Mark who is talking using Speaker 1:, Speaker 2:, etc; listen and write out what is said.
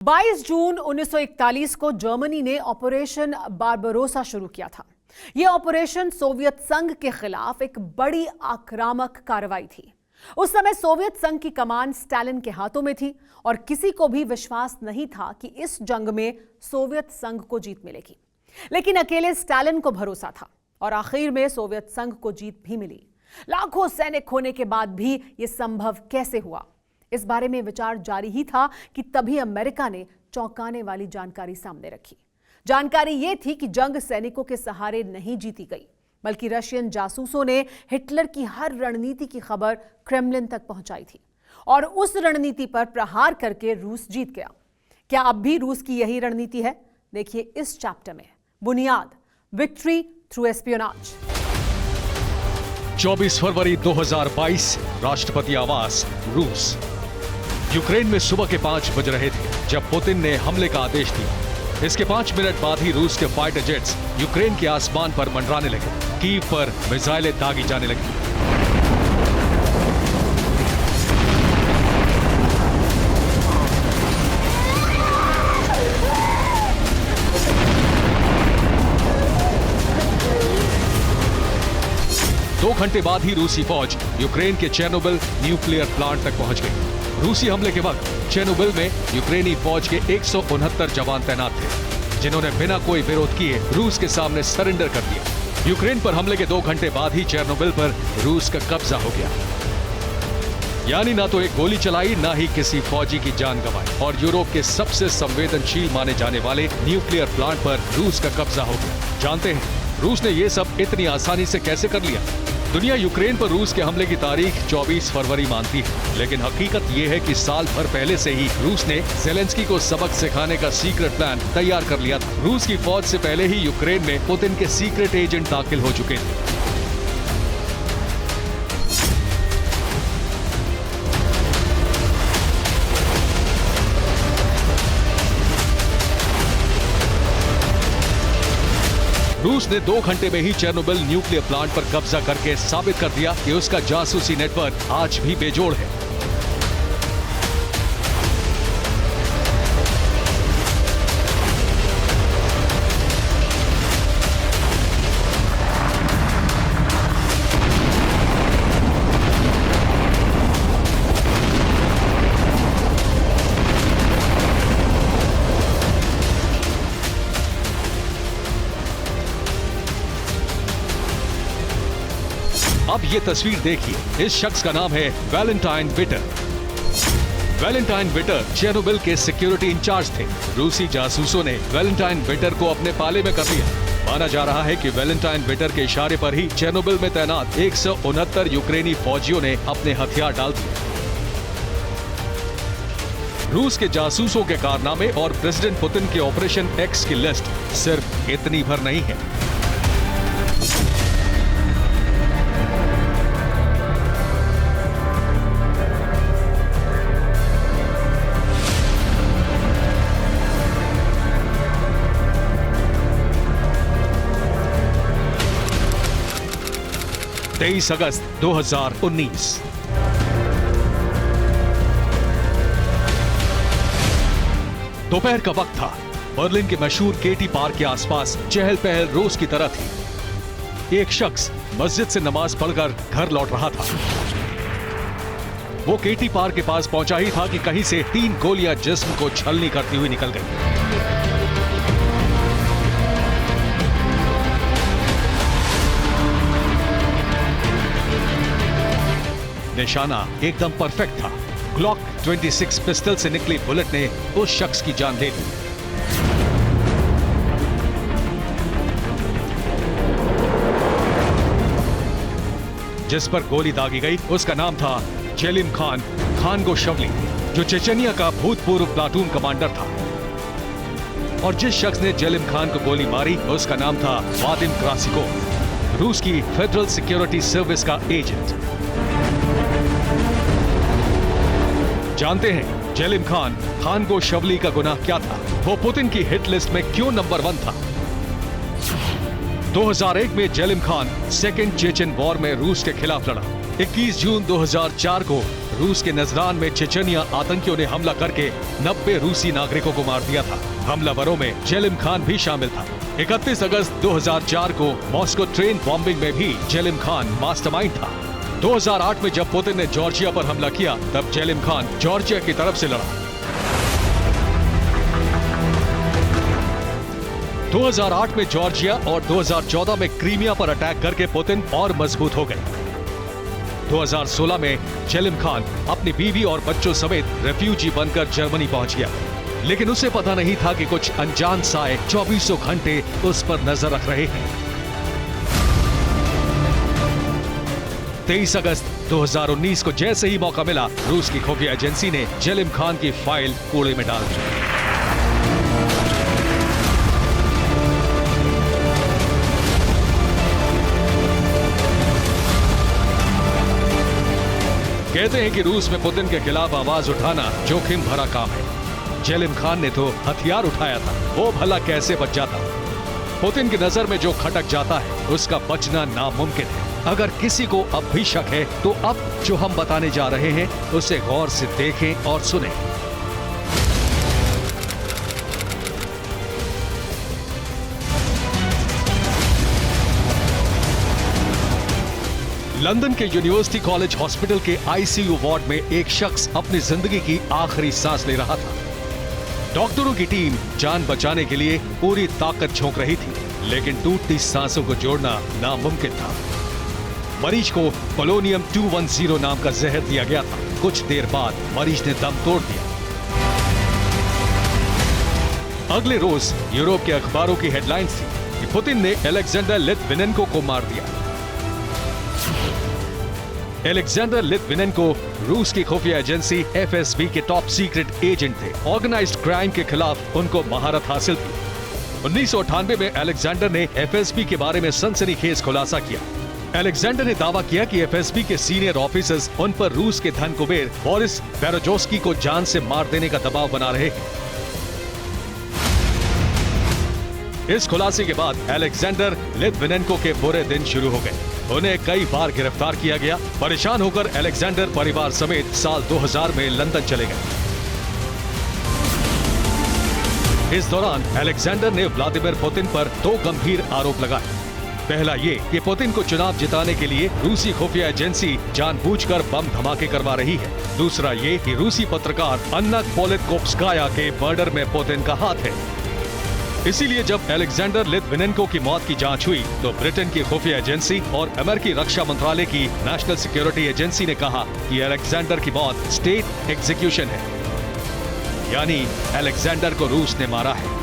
Speaker 1: 22 जून 1941 को जर्मनी ने operation Barbarossa शुरू किया था। यह ऑपरेशन सोवियत संघ के खिलाफ एक बड़ी आक्रामक कार्रवाई थी। उस समय सोवियत संघ की कमान स्टालिन के हाथों में थी और किसी को भी विश्वास नहीं था कि इस जंग में सोवियत संघ को जीत मिलेगी। लेकिन अकेले स्टालिन को भरोसा था और आखिर में सोवियत संघ को जीत भी मिली। लाखों सैनिक होने के बाद भी यह संभव कैसे हुआ, इस बारे में विचार जारी ही था कि तभी अमेरिका ने चौंकाने वाली जानकारी सामने रखी। जानकारी यह थी कि जंग सैनिकों के सहारे नहीं जीती गई, बल्कि रशियन जासूसों ने हिटलर की हर रणनीति की खबर क्रेमलिन तक पहुंचाई थी और उस रणनीति पर प्रहार करके रूस जीत गया। क्या अब भी रूस की यही रणनीति है? देखिए इस चैप्टर में बुनियाद, विक्ट्री थ्रू एस्पियोनाज।
Speaker 2: 24 फरवरी 2022, राष्ट्रपति आवास, रूस। यूक्रेन में सुबह के 5 बज रहे थे जब पुतिन ने हमले का आदेश दिया। इसके 5 मिनट बाद ही रूस के फाइटर जेट्स यूक्रेन के आसमान पर मंडराने लगे। कीव पर मिसाइलें दागी जाने लगी। दो घंटे बाद ही रूसी फौज यूक्रेन के चेर्नोबिल न्यूक्लियर प्लांट तक पहुंच गई। रूसी हमले के वक्त चेर्नोबिल में यूक्रेनी फौज के 169 जवान तैनात थे, जिन्होंने बिना कोई विरोध किए रूस के सामने सरेंडर कर दिया। यूक्रेन पर हमले के 2 घंटे बाद ही चेर्नोबिल पर रूस का कब्जा हो गया। यानी ना तो एक गोली चलाई, ना ही किसी फौजी की जान गंवाई और यूरोप के सबसे संवेदनशील माने जाने वाले न्यूक्लियर प्लांट पर रूस का कब्जा हो गया। जानते हैं रूस ने यह सब इतनी आसानी से कैसे कर लिया? दुनिया यूक्रेन पर रूस के हमले की तारीख 24 फरवरी मानती है, लेकिन हकीकत यह है कि साल भर पहले से ही रूस ने ज़ेलेंस्की को सबक सिखाने का सीक्रेट प्लान तैयार कर लिया था। रूस की फौज से पहले ही यूक्रेन में पुतिन के सीक्रेट एजेंट दाखिल हो चुके थे। रूस ने 2 घंटे में ही चेर्नोबिल न्यूक्लियर प्लांट पर कब्जा करके साबित कर दिया कि उसका जासूसी नेटवर्क आज भी बेजोड़ है। अब ये तस्वीर देखिए। इस शख्स का नाम है वैलेंटाइन विटर। वैलेंटाइन विटर चेर्नोबिल के सिक्योरिटी इंचार्ज थे। रूसी जासूसों ने वैलेंटाइन विटर को अपने पाले में कर लिया। माना जा रहा है कि वैलेंटाइन विटर के इशारे पर ही चेर्नोबिल में तैनात 169 यूक्रेनी फौजियों ने अपने हथियार डाल दिए। रूस के जासूसों के कारनामे और प्रेसिडेंट पुतिन के ऑपरेशन एक्स की लिस्ट सिर्फ इतनी भर नहीं है। तेईस अगस्त 2019। दोपहर का वक्त था। बर्लिन के मशहूर केटी पार्क के आसपास चहल पहल रोज की तरह थी। एक शख्स मस्जिद से नमाज पढ़कर घर लौट रहा था। वो केटी पार्क के पास पहुंचा ही था कि कहीं से 3 गोलियां जिस्म को छलनी करती हुई निकल गई। निशाना एकदम परफेक्ट था। ग्लॉक 26 पिस्टल से निकली बुलेट ने उस शख्स की जान दे दी। जिस पर गोली दागी गई उसका नाम था जेलिम खान खानगोशवली, जो चेचनिया का भूतपूर्व प्लाटून कमांडर था। और जिस शख्स ने जेलिम खान को गोली मारी उसका नाम था वादिम क्रासिकोव, रूस की फेडरल सिक्योरिटी सर्विस का एजेंट। जानते हैं जेलिम खान खानगोशवली का गुनाह क्या था? वो पुतिन की हिट लिस्ट में क्यों नंबर 1 था? 2001 में जेलिम खान सेकेंड चेचन वॉर में रूस के खिलाफ लड़ा। 21 जून 2004 को रूस के नजरान में चेचनिया आतंकियों ने हमला करके 90 रूसी नागरिकों को मार दिया था। हमलावरों में जेलिम खान भी शामिल था। 31 अगस्त 2004 को मॉस्को ट्रेन बॉम्बिंग में भी जेलिम खान मास्टरमाइंड था। 2008 में जब पुतिन ने जॉर्जिया पर हमला किया, तब जेलिम खान जॉर्जिया की तरफ से लड़ा। 2008 में जॉर्जिया और 2014 में क्रीमिया पर अटैक करके पुतिन और मजबूत हो गए। 2016 में जेलिम खान अपनी बीवी और बच्चों समेत रेफ्यूजी बनकर जर्मनी पहुंच गया, लेकिन उसे पता नहीं था कि कुछ अनजान साए 24 घंटे उस पर नजर रख रहे हैं। 23 अगस्त 2019 को जैसे ही मौका मिला, रूस की खुफिया एजेंसी ने जेलिम खान की फाइल कूड़े में डाल दी। कहते हैं कि रूस में पुतिन के खिलाफ आवाज उठाना जोखिम भरा काम है। जेलिम खान ने तो हथियार उठाया था, वो भला कैसे बच जाता? पुतिन की नजर में जो खटक जाता है, उसका बचना नामुमकिन है। अगर किसी को अब भी शक है, तो अब जो हम बताने जा रहे हैं उसे गौर से देखें और सुनें। लंदन के यूनिवर्सिटी कॉलेज हॉस्पिटल के आईसीयू वार्ड में एक शख्स अपनी जिंदगी की आखिरी सांस ले रहा था। डॉक्टरों की टीम जान बचाने के लिए पूरी ताकत झोंक रही थी, लेकिन टूटती सांसों को जोड़ना नामुमकिन था। मरीज को पोलोनियम 210 नाम का जहर दिया गया था। कुछ देर बाद मरीज ने दम तोड़ दिया। अगले रोज यूरोप के अखबारों की हेडलाइंस थी कि पुतिन ने अलेक्जेंडर लिटविनेंको को मार दिया। अलेक्जेंडर लिटविनेंको रूस की खुफिया एजेंसी एफएसबी के टॉप सीक्रेट एजेंट थे। ऑर्गेनाइज्ड क्राइम के खिलाफ उनको महारत हासिल थी। 1998 में अलेक्जेंडर ने एफएसबी के बारे में सनसनीखेज खुलासा किया। अलेक्जेंडर ने दावा किया कि एफएसबी के सीनियर ऑफिसर्स उन पर रूस के धन कुबेर बोरिस बेरोजोस्की को जान से मार देने का दबाव बना रहे हैं। इस खुलासे के बाद अलेक्जेंडर लिटविनेंको के बुरे दिन शुरू हो गए। उन्हें कई बार गिरफ्तार किया गया। परेशान होकर अलेक्जेंडर परिवार समेत साल 2000 में लंदन चले गए। इस दौरान अलेक्जेंडर ने व्लादिमीर पुतिन पर 2 गंभीर आरोप लगाए। पहला ये कि पुतिन को चुनाव जिताने के लिए रूसी खुफिया एजेंसी जानबूझकर बम धमाके करवा रही है। दूसरा ये कि रूसी पत्रकार अन्ना पोलितकोव्स्काया के मर्डर में पुतिन का हाथ है। इसीलिए जब अलेक्जेंडर लिटविनेंको की मौत की जांच हुई, तो ब्रिटेन की खुफिया एजेंसी और अमेरिकी रक्षा मंत्रालय की नेशनल सिक्योरिटी एजेंसी ने कहा कि अलेक्जेंडर की मौत स्टेट एग्जीक्यूशन है, यानी अलेक्जेंडर को रूस ने मारा है।